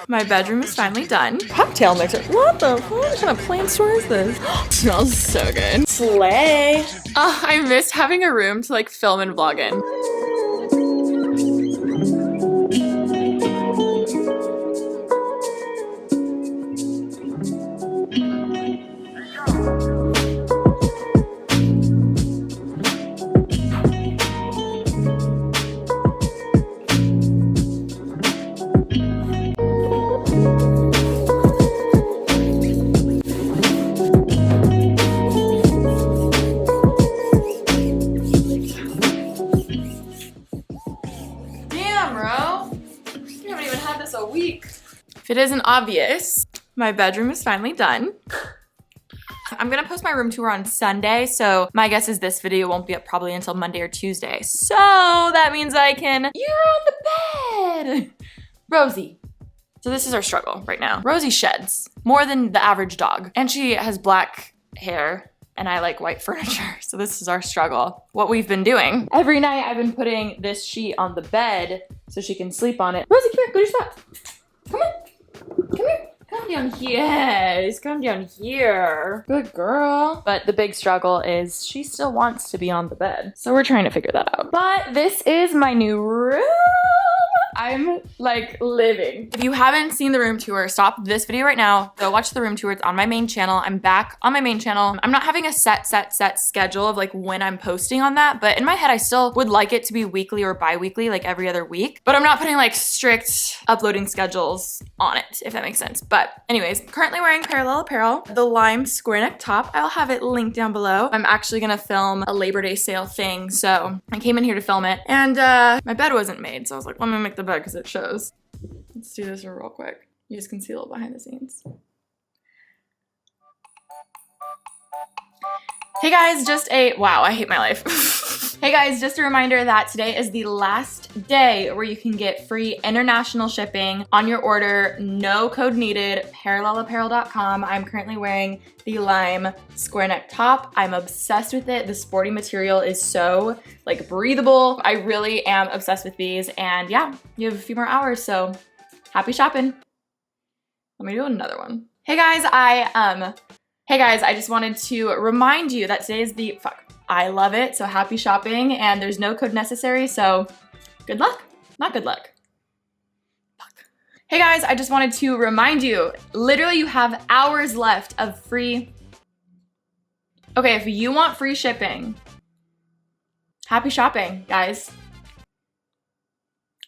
My bedroom is finally done. Cocktail mixer. What the fuck? What kind of plant store is this? Smells so good. Slay. I missed having a room to like film and vlog in. If it isn't obvious, my bedroom is finally done. I'm gonna post my room tour on Sunday, so my guess is this video won't be up probably until Monday or Tuesday. So that means I can, you're on the bed. Rosie. So this is our struggle right now. Rosie sheds more than the average dog, and she has black hair, and I like white furniture. So this is our struggle. What we've been doing. Every night I've been putting this sheet on the bed so she can sleep on it. Rosie, come here, go to your spot. Come on. Come here. Come down here. Yes, come down here. Good girl. But the big struggle is she still wants to be on the bed. So we're trying to figure that out. But this is my new room. I'm like living. If you haven't seen the room tour, stop this video right now. Go watch the room tour. It's on my main channel. I'm back on my main channel. I'm not having a set schedule of like when I'm posting on that, but in my head, I still would like it to be weekly or bi-weekly, like every other week. But I'm not putting like strict uploading schedules on it, if that makes sense. But anyways, currently wearing parallel apparel, the lime square neck top. I'll have it linked down below. I'm actually gonna film a Labor Day sale thing. So I came in here to film it, and my bed wasn't made. So I was like, let me make the bed because it shows. Let's do this real quick. You just can see a little behind the scenes. Hey guys, wow, I hate my life. Hey guys, just a reminder that today is the last day where you can get free international shipping on your order. No code needed, parallelapparel.com. I'm currently wearing the lime square neck top. I'm obsessed with it. The sporty material is so like breathable. I really am obsessed with these, and yeah, you have a few more hours, so happy shopping. Let me do another one. Hey guys, I just wanted to remind you that today is I love it, so happy shopping, and there's no code necessary, so good luck. Not good luck. Fuck. Hey guys, I just wanted to remind you, literally you have hours left of free. Okay, if you want free shipping, happy shopping, guys.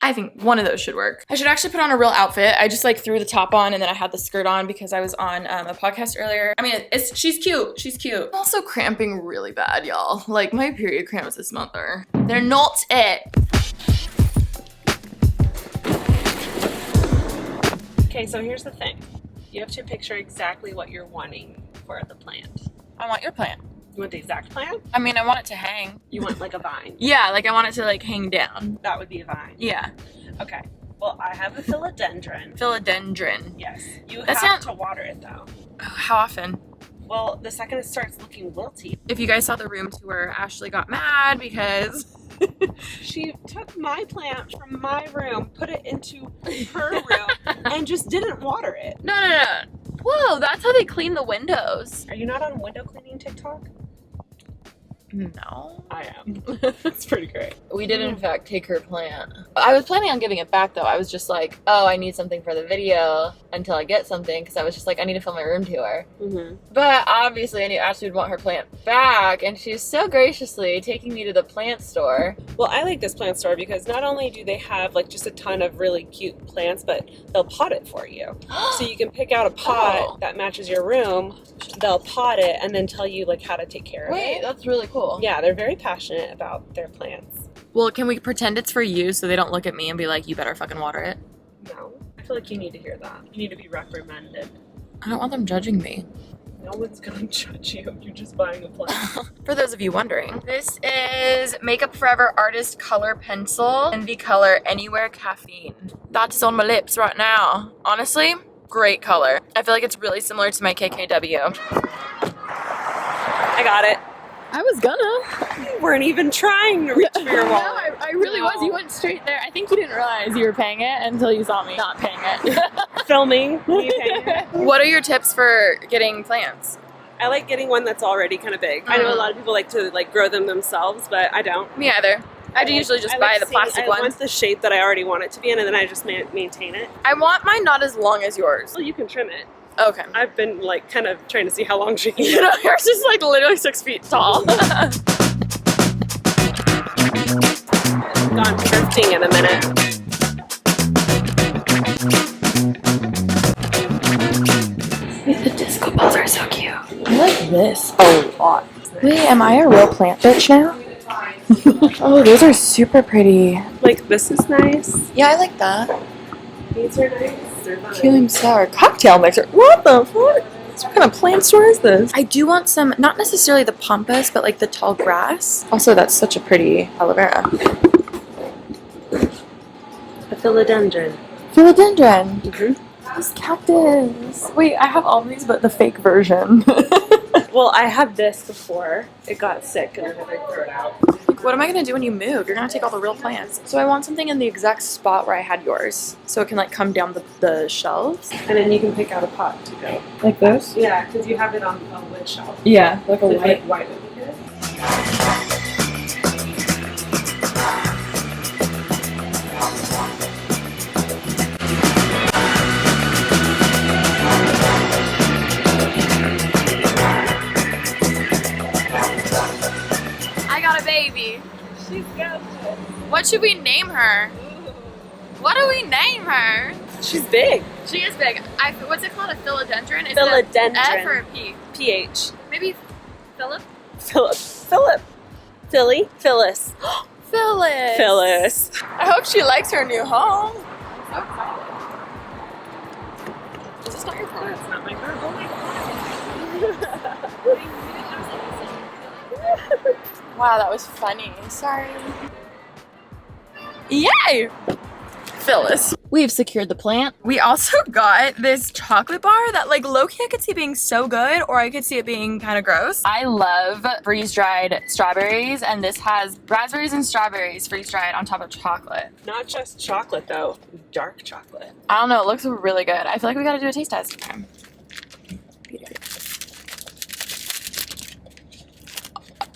I think one of those should work. I should actually put on a real outfit. I just like threw the top on and then I had the skirt on because I was on a podcast earlier. I mean, she's cute. She's cute. I'm also cramping really bad, y'all. Like my period cramps this month they're not it. Okay, so here's the thing. You have to picture exactly what you're wanting for the plant. I want your plant. You want the exact plant? I mean, I want it to hang. You want like a vine? Yeah, like I want it to like hang down. That would be a vine. Yeah. Okay. Well, I have a philodendron. Philodendron. Yes. You That's have to water it though. How often? Well, the second it starts looking wilty. If you guys saw the room tour, Ashley got mad because she took my plant from my room, put it into her room, and just didn't water it. No. Whoa, that's how they clean the windows. Are you not on window cleaning TikTok? No. I am. It's pretty great. We did in fact take her plant. I was planning on giving it back though. I was just like, oh, I need something for the video until I get something, because I was just like, I need to film my room tour. But obviously I knew Ashley would want her plant back, and she's so graciously taking me to the plant store. Well, I like this plant store because not only do they have like just a ton of really cute plants, but they'll pot it for you. So you can pick out a pot that matches your room, they'll pot it, and then tell you like how to take care of it. Wait, that's really cool. Yeah, they're very passionate about their plants. Well, can we pretend it's for you so they don't look at me and be like, you better fucking water it? No. I feel like you need to hear that. You need to be reprimanded. I don't want them judging me. No one's gonna judge you. You're just buying a plant. For those of you wondering, this is Makeup Forever Artist Color Pencil in the color Anywhere Caffeine. That is on my lips right now. Honestly, great color. I feel like it's really similar to my KKW. I got it. I was gonna. You weren't even trying to reach for your wallet. No, I really was. You went straight there. I think you didn't realize you were paying it until you saw me not paying it. filming. Me painting. What are your tips for getting plants? I like getting one that's already kind of big. I know a lot of people like to like grow them themselves, but I don't. Me either. I usually just buy the plastic ones. I want the shape that I already want it to be in, and then I just maintain it. I want mine not as long as yours. Well, you can trim it. Okay. I've been like kind of trying to see how long she can get. You know, yours is like literally 6 feet tall. Gone thrifting in a minute. The disco balls are so cute. I like this a lot. Wait, am I a real plant bitch now? Oh, those are super pretty. Like, this is nice. Yeah, I like that. These are nice. They're fine. Cumin sour cocktail mixer. What the fuck? What kind of plant store is this? I do want some, not necessarily the pampas, but like the tall grass. Also, that's such a pretty aloe vera. A philodendron. Philodendron. Mm-hmm. This cactus. Wait, I have all these, but the fake version. Well, I had this before. It got sick and then I threw it out. Like, what am I gonna do when you move? You're gonna take all the real plants. So I want something in the exact spot where I had yours, so it can like come down the shelves. And then you can pick out a pot to go. Like this? Yeah, because you have it on a wood shelf. Yeah, like a So white. white would be good. I got a baby. She's got this. What should we name her? What do we name her? She's big. She is big. What's it called? A philodendron? Is Philodendron. it a F or a P? PH. Maybe Philip? Philip. Philly. Phyllis. Phyllis. Phyllis. I hope she likes her new home. Is this not your phone? That's not my girl. Oh my Wow, that was funny. Sorry. Yay! Phyllis. We've secured the plant. We also got this chocolate bar that like low-key I could see being so good, or I could see it being kind of gross. I love freeze-dried strawberries, and this has raspberries and strawberries freeze-dried on top of chocolate. Not just chocolate though, dark chocolate. I don't know, it looks really good. I feel like we gotta do a taste test.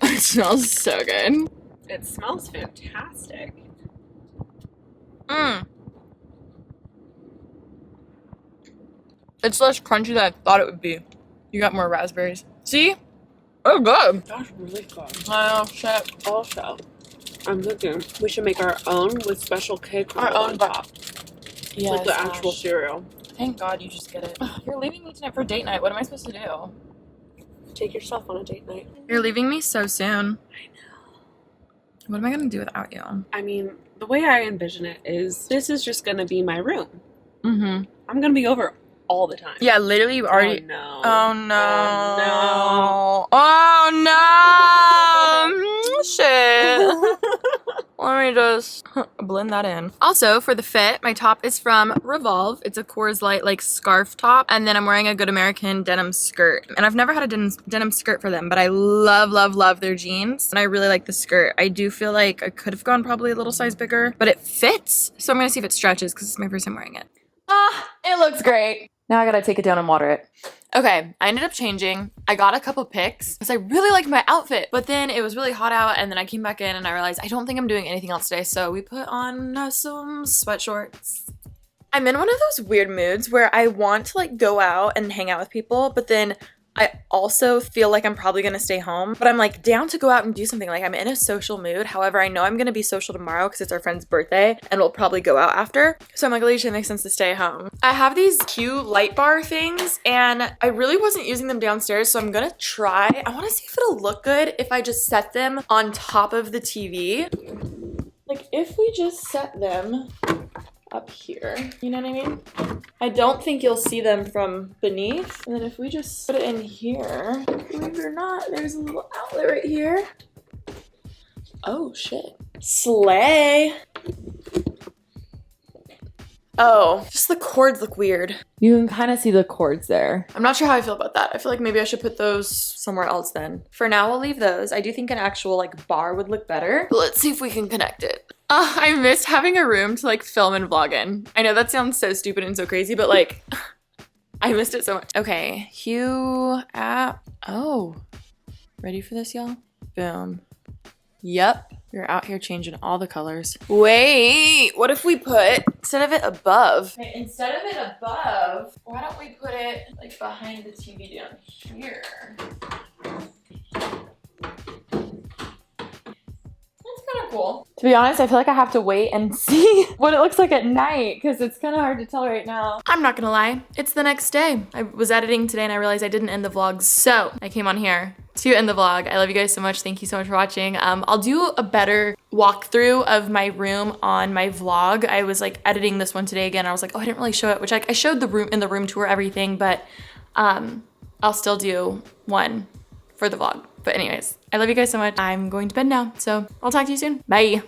It smells so good. It smells fantastic. Mmm. It's less crunchy than I thought it would be. You got more raspberries. See? Oh, good. That's really good. Oh, shit. Also, I'm thinking we should make our own with special cake Our own on top. Yes, Like the actual cereal. Thank God you just get it. You're leaving me tonight for date night. What am I supposed to do? Take yourself on a date night. You're leaving me so soon. I know. What am I going to do without you? I mean, the way I envision it is this is just going to be my room. Mm-hmm. I'm going to be over all the time. Yeah, literally you already... Oh, no. Oh, no. Oh, no. Oh, no. Shit. Let me just blend that in. Also, for the fit, my top is from Revolve. It's a Coors Light like scarf top. And then I'm wearing a Good American denim skirt. And I've never had a denim skirt for them, but I love, love, love their jeans. And I really like the skirt. I do feel like I could have gone probably a little size bigger, but it fits. So I'm gonna see if it stretches because it's my first time wearing it. Ah, it looks great. Now I gotta take it down and water it. Okay, I ended up changing. I got a couple pics because I really liked my outfit, but then it was really hot out and then I came back in and I realized I don't think I'm doing anything else today, so we put on some sweat shorts. I'm in one of those weird moods where I want to like go out and hang out with people, but then I also feel like I'm probably gonna stay home, but I'm like down to go out and do something. Like I'm in a social mood. However, I know I'm gonna be social tomorrow because it's our friend's birthday and we'll probably go out after. So I'm like, Alisha, it makes sense to stay home. I have these cute light bar things and I really wasn't using them downstairs, so I'm gonna try. I wanna see if it'll look good if I just set them on top of the TV. Like if we just set them up here, you know what I mean? I don't think you'll see them from beneath. And then if we just put it in here, believe it or not, there's a little outlet right here. Oh shit. Slay. Oh, just the cords look weird. You can kind of see the cords there. I'm not sure how I feel about that. I feel like maybe I should put those somewhere else then. For now, we'll leave those. I do think an actual like bar would look better. But let's see if we can connect it. I missed having a room to like film and vlog in. I know that sounds so stupid and so crazy, but like, I missed it so much. Okay, hue app. Oh, ready for this, y'all? Boom. Yep, you're out here changing all the colors. Wait, what if we put, instead of it above, why don't we put it like behind the TV down here? Kind of cool. To be honest, I feel like I have to wait and see what it looks like at night because it's kind of hard to tell right now. I'm not gonna lie, it's the next day. I was editing today and I realized I didn't end the vlog, so I came on here to end the vlog. I love you guys so much. Thank you so much for watching. I'll do a better walkthrough of my room on my vlog. I was like editing this one today again. I was like, oh, I didn't really show it, which I showed the room in the room tour, everything, but I'll still do one for the vlog. But anyways, I love you guys so much. I'm going to bed now, so I'll talk to you soon. Bye.